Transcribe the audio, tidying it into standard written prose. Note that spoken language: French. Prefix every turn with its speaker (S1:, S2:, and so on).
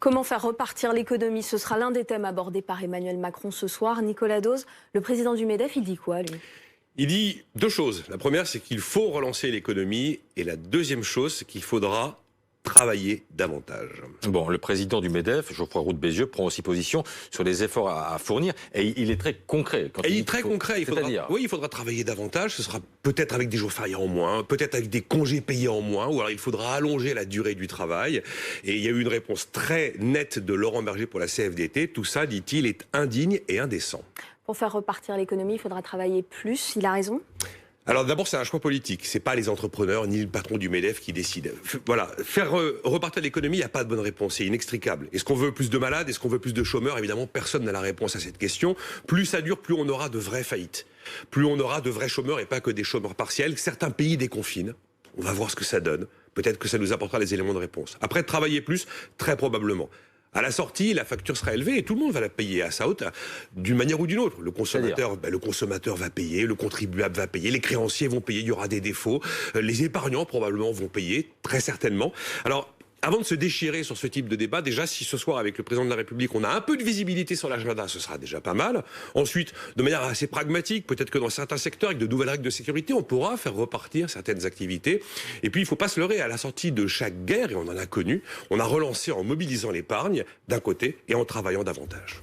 S1: Comment faire repartir l'économie? Ce sera l'un des thèmes abordés par Emmanuel Macron ce soir. Nicolas Dose, le président du MEDEF, il dit quoi, lui?
S2: Il dit deux choses. La première, c'est qu'il faut relancer l'économie. Et la deuxième chose, c'est qu'il faudra travailler davantage.
S3: Bon, le président du MEDEF, Geoffroy Roux de Bézieux, prend aussi position sur les efforts à fournir. Et il est très concret.
S2: Et il est très concret. Il faudra travailler davantage. Ce sera peut-être avec des jours fériés en moins, peut-être avec des congés payés en moins, ou alors il faudra allonger la durée du travail. Et il y a eu une réponse très nette de Laurent Berger pour la CFDT. Tout ça, dit-il, est indigne et indécent.
S1: Pour faire repartir l'économie, il faudra travailler plus. Il a raison?
S2: Alors d'abord, c'est un choix politique. C'est pas les entrepreneurs ni le patron du MEDEF qui décident. Voilà, faire repartir l'économie, il n'y a pas de bonne réponse. C'est inextricable. Est-ce qu'on veut plus de malades? Est-ce qu'on veut plus de chômeurs? Évidemment, personne n'a la réponse à cette question. Plus ça dure, plus on aura de vraies faillites. Plus on aura de vrais chômeurs et pas que des chômeurs partiels. Certains pays déconfinent. On va voir ce que ça donne. Peut-être que ça nous apportera les éléments de réponse. Après, travailler plus, très probablement. À la sortie, la facture sera élevée et tout le monde va la payer à sa haute, d'une manière ou d'une autre. Le consommateur va payer, le contribuable va payer, les créanciers vont payer, il y aura des défauts, les épargnants probablement vont payer, très certainement. Alors, avant de se déchirer sur ce type de débat, déjà, si ce soir, avec le président de la République, on a un peu de visibilité sur l'agenda, ce sera déjà pas mal. Ensuite, de manière assez pragmatique, peut-être que dans certains secteurs, avec de nouvelles règles de sécurité, on pourra faire repartir certaines activités. Et puis, il ne faut pas se leurrer, à la sortie de chaque guerre, et on en a connu, on a relancé en mobilisant l'épargne, d'un côté, et en travaillant davantage.